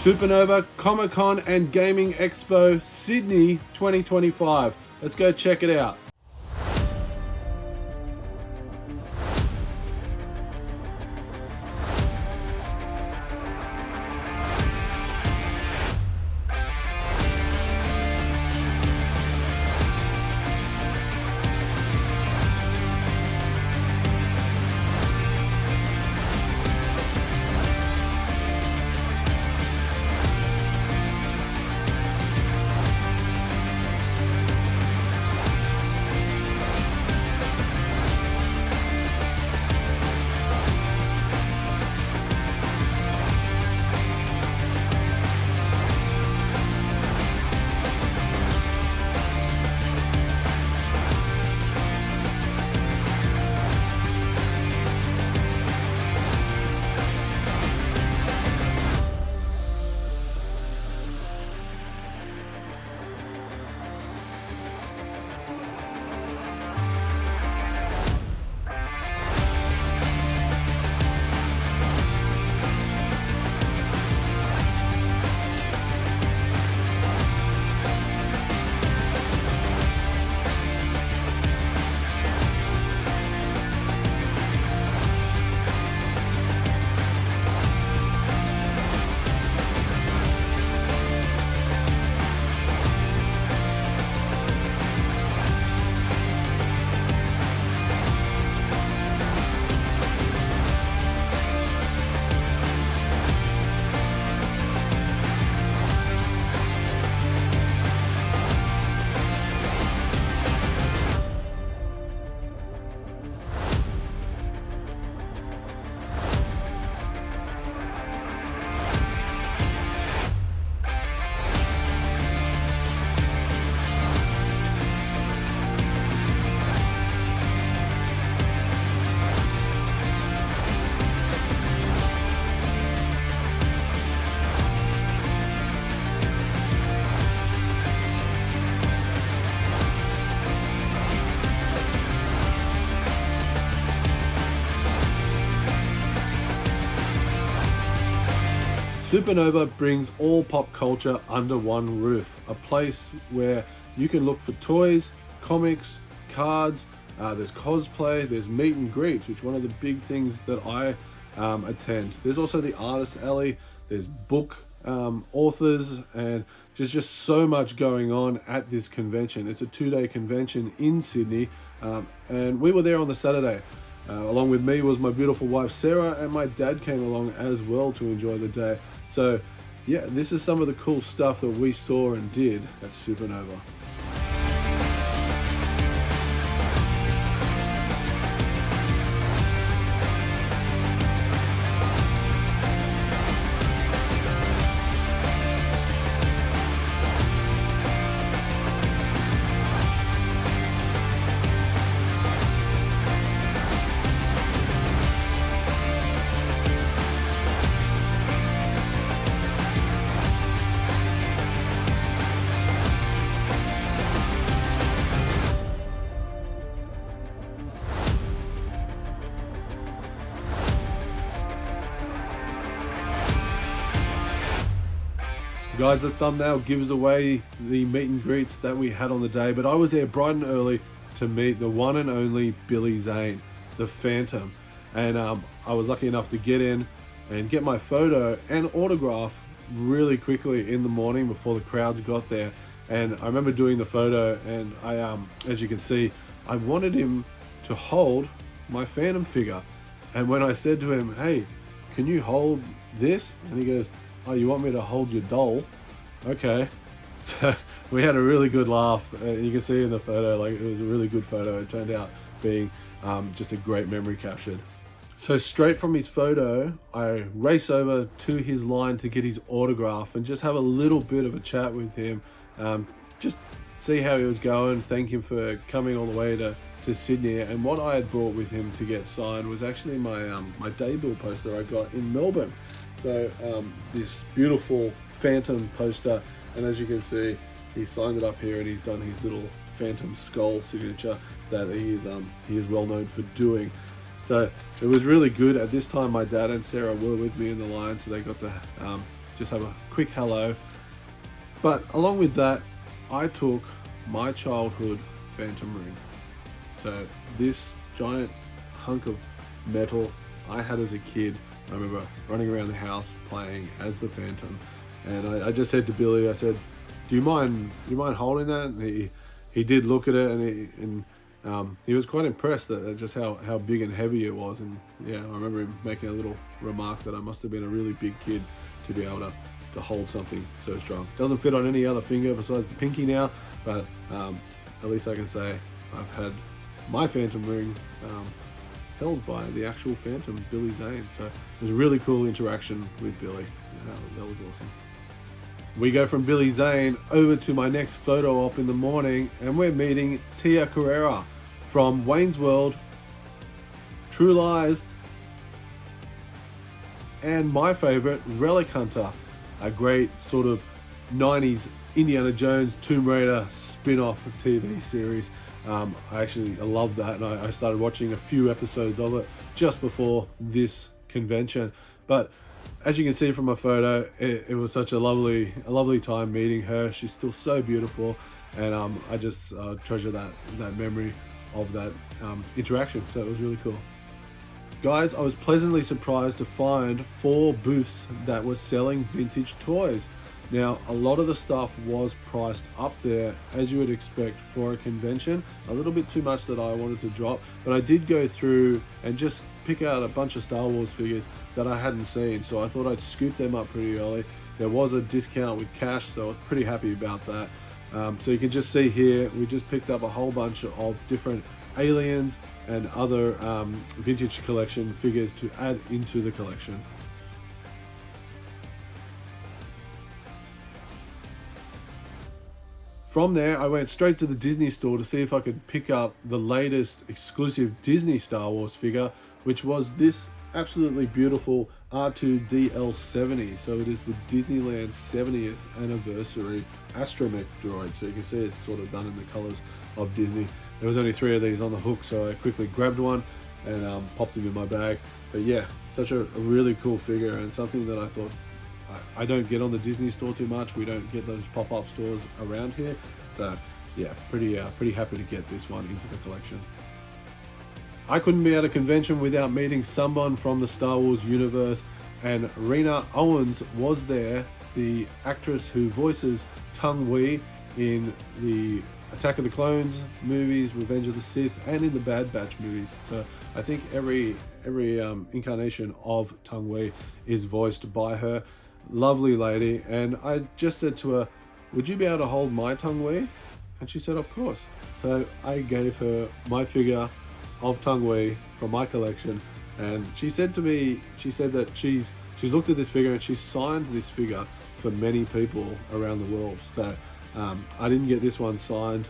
Supernova Comic Con and Gaming Expo Sydney 2025. Let's go check it out. Supernova brings all pop culture under one roof, a place where you can look for toys, comics, cards, there's cosplay, there's meet and greets, which is one of the big things that I attend. There's also the artist alley, there's book authors, and there's just so much going on at this convention. It's a 2-day convention in Sydney, and we were there on the Saturday. Along with me was my beautiful wife Sarah, and my dad came along as well to enjoy the day. So yeah, this is some of the cool stuff that we saw and did at Supernova. Guys, the thumbnail gives away the meet and greets that we had on the day, but I was there bright and early to meet the one and only Billy Zane, the Phantom, and I was lucky enough to get in and get my photo and autograph really quickly in the morning before the crowds got there. And I remember doing the photo, and I as you can see, I wanted him to hold my Phantom figure, and when I said to him, "Hey, can you hold this?" and he goes, "Oh, you want me to hold your doll?" Okay. So we had a really good laugh. You can see in the photo, like, it was a really good photo. It turned out being just a great memory captured. So straight from his photo, I race over to his line to get his autograph and just have a little bit of a chat with him. Just see how he was going, thank him for coming all the way to Sydney. And what I had brought with him to get signed was actually my my debut poster I got in Melbourne. So this beautiful Phantom poster, and as you can see, he signed it up here, and he's done his little Phantom skull signature that he is well known for doing. So it was really good. At this time, my dad and Sarah were with me in the line, so they got to just have a quick hello. But along with that, I took my childhood Phantom ring. So this giant hunk of metal I had as a kid, I remember running around the house playing as the Phantom, and I just said to Billy, I said, do you mind holding that? And he did look at it, and he was quite impressed at just how big and heavy it was. And yeah, I remember him making a little remark that I must have been a really big kid to be able to hold something so strong. Doesn't fit on any other finger besides the pinky now, but at least I can say I've had my Phantom ring held by the actual Phantom, Billy Zane. So it was a really cool interaction with Billy. That was awesome. We go from Billy Zane over to my next photo op in the morning, and we're meeting Tia Carrere from Wayne's World, True Lies, and my favorite, Relic Hunter, a great sort of 90s Indiana Jones, Tomb Raider spin-off TV series. I love that, and I started watching a few episodes of it just before this convention. But as you can see from my photo, it was such a lovely time meeting her. She's still so beautiful, and I just treasure that memory of that interaction. So it was really cool. Guys, I was pleasantly surprised to find 4 booths that were selling vintage toys. Now, a lot of the stuff was priced up there, as you would expect for a convention. A little bit too much that I wanted to drop, but I did go through and just pick out a bunch of Star Wars figures that I hadn't seen, so I thought I'd scoop them up pretty early. There was a discount with cash, so I was pretty happy about that. So you can just see here, we just picked up a whole bunch of different aliens and other vintage collection figures to add into the collection. From there, I went straight to the Disney store to see if I could pick up the latest exclusive Disney Star Wars figure, which was this absolutely beautiful R2DL70. So it is the Disneyland 70th anniversary astromech droid. So you can see it's sort of done in the colors of Disney. There was only 3 of these on the hook, so I quickly grabbed one and popped them in my bag. But yeah, such a really cool figure, and something that I thought I don't get on the Disney store too much. We don't get those pop-up stores around here. So yeah, pretty happy to get this one into the collection. I couldn't be at a convention without meeting someone from the Star Wars universe, and Rena Owens was there, the actress who voices Tung Wei in the Attack of the Clones movies, Revenge of the Sith, and in the Bad Batch movies. So I think every incarnation of Tung Wei is voiced by her. Lovely lady. And I just said to her, would you be able to hold my Tung Wei? And she said, of course. So I gave her my figure of Tung Wei from my collection, and she said to me, she said that she's looked at this figure and she's signed this figure for many people around the world. So I didn't get this one signed.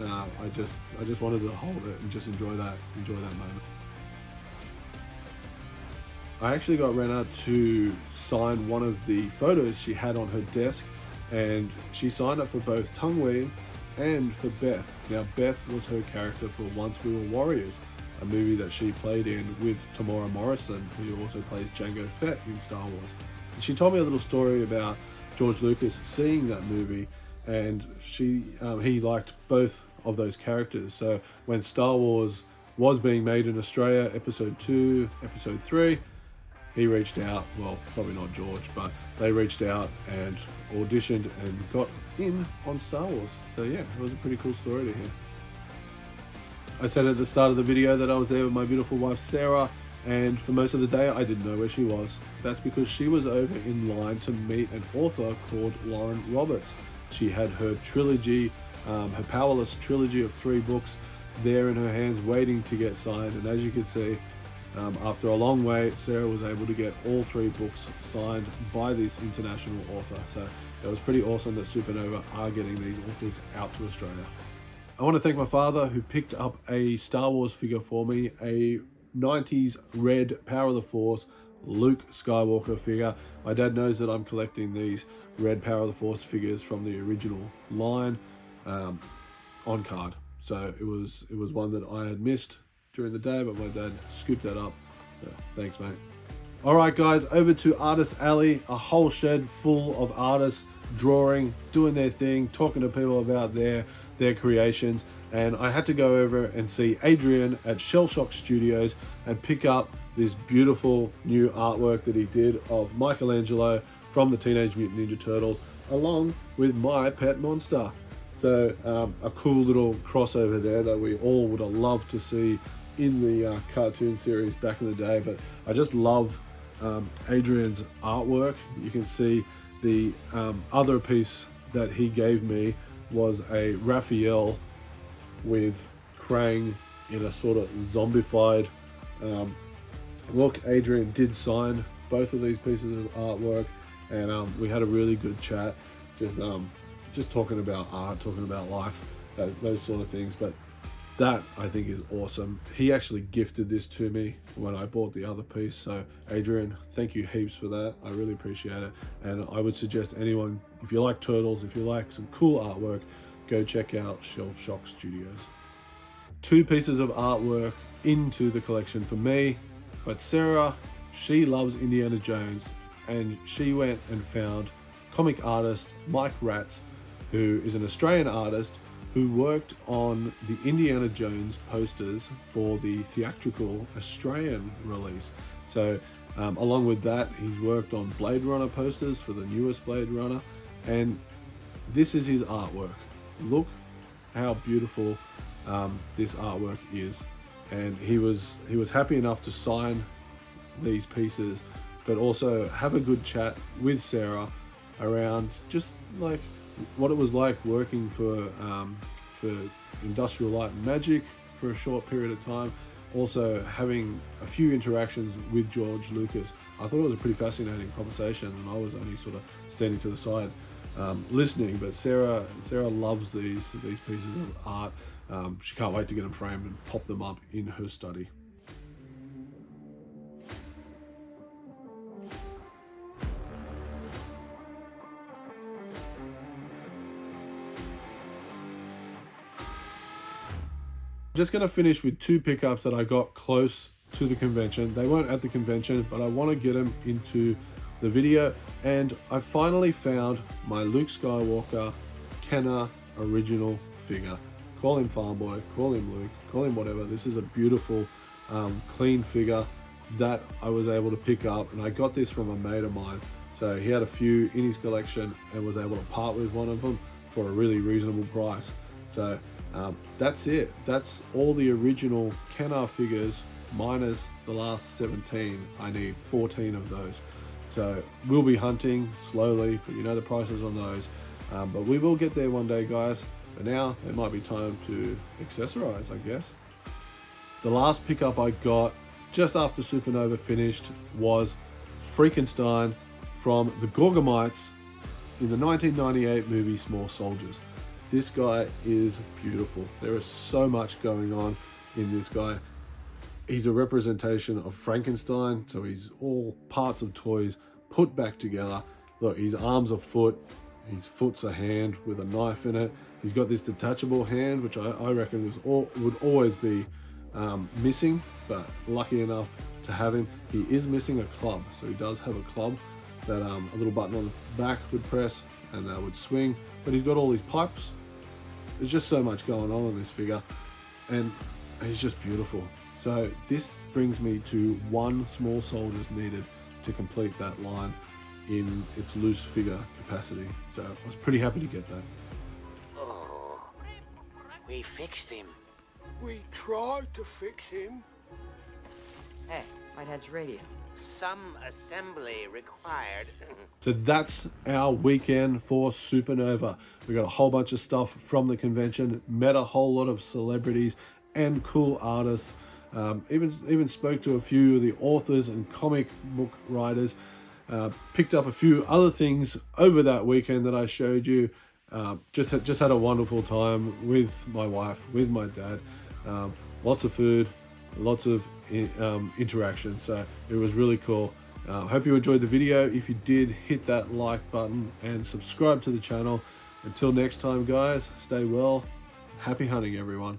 I just wanted to hold it and just enjoy that moment. I actually got Rena to sign one of the photos she had on her desk, and she signed it for both Tung Wei and for Beth. Now, Beth was her character for Once We Were Warriors, a movie that she played in with Tamora Morrison, who also plays Jango Fett in Star Wars. And she told me a little story about George Lucas seeing that movie, and he liked both of those characters. So when Star Wars was being made in Australia, episode 2, episode 3, he reached out, well, probably not George, but they reached out and auditioned and got in on Star Wars. So yeah, it was a pretty cool story to hear. I said at the start of the video that I was there with my beautiful wife Sarah, and for most of the day I didn't know where she was. That's because she was over in line to meet an author called Lauren Roberts. She had her trilogy, her Powerless trilogy of 3 books there in her hands waiting to get signed, and as you can see, after a long wait, Sarah was able to get all 3 books signed by this international author. So it was pretty awesome that Supernova are getting these authors out to Australia. I want to thank my father who picked up a Star Wars figure for me, a 90s red Power of the Force Luke Skywalker figure. My dad knows that I'm collecting these red Power of the Force figures from the original line on card. So it was one that I had missed during the day, but my dad scooped that up. So thanks, mate. All right, guys, over to Artist Alley, a whole shed full of artists drawing, doing their thing, talking to people about their creations. And I had to go over and see Adrian at Shell Shock Studios and pick up this beautiful new artwork that he did of Michelangelo from the Teenage Mutant Ninja Turtles, along with my pet monster. So a cool little crossover there that we all would have loved to see in the cartoon series back in the day. But I just love Adrian's artwork. You can see the other piece that he gave me was a Raphael with Krang in a sort of zombified look. Adrian did sign both of these pieces of artwork, and we had a really good chat, just talking about art, talking about life, those sort of things. But that, I think, is awesome. He actually gifted this to me when I bought the other piece. So Adrian, thank you heaps for that. I really appreciate it. And I would suggest anyone, if you like turtles, if you like some cool artwork, go check out Shell Shock Studios. 2 pieces of artwork into the collection for me, but Sarah, she loves Indiana Jones, and she went and found comic artist Mike Ratz, who is an Australian artist who worked on the Indiana Jones posters for the theatrical Australian release. So along with that, he's worked on Blade Runner posters for the newest Blade Runner, and this is his artwork. Look how beautiful this artwork is. And he was happy enough to sign these pieces, but also have a good chat with Sarah around just like what it was like working for Industrial Light and Magic for a short period of time. Also having a few interactions with George Lucas. I thought it was a pretty fascinating conversation, and I was only sort of standing to the side listening. But Sarah loves these pieces of art. She can't wait to get them framed and pop them up in her study. Just going to finish with 2 pickups that I got close to the convention. They weren't at the convention, but I want to get them into the video. And I finally found my Luke Skywalker Kenner original figure. Call him Farm Boy, call him Luke, call him whatever. This is a beautiful, clean figure that I was able to pick up. And I got this from a mate of mine. So he had a few in his collection and was able to part with one of them for a really reasonable price. So that's it. That's all the original Kenner figures minus the last 17. I need 14 of those. So we'll be hunting slowly, but you know the prices on those. But we will get there one day, guys. But now it might be time to accessorize, I guess. The last pickup I got just after Supernova finished was Frankenstein from the Gorgomites in the 1998 movie Small Soldiers. This guy is beautiful. There is so much going on in this guy. He's a representation of Frankenstein, so he's all parts of toys put back together. Look, his arm's a foot, his foot's a hand with a knife in it. He's got this detachable hand, which I reckon would always be missing, but lucky enough to have him. He is missing a club, so he does have a club that a little button on the back would press and that would swing, but he's got all these pipes. There's just so much going on in this figure, and he's just beautiful. So this brings me to 1 Small Soldiers needed to complete that line in its loose figure capacity. So I was pretty happy to get that. Oh, we fixed him. We tried to fix him. Hey, Whitehead's radio. Some assembly required. So that's our weekend for Supernova. We got a whole bunch of stuff from the convention, met a whole lot of celebrities and cool artists, even spoke to a few of the authors and comic book writers, picked up a few other things over that weekend that I showed you. Just had a wonderful time with my wife, with my dad. Lots of food, lots of interaction, so it was really cool. Hope you enjoyed the video. If you did, hit that like button and subscribe to the channel. Until next time, guys, stay well. Happy hunting, everyone.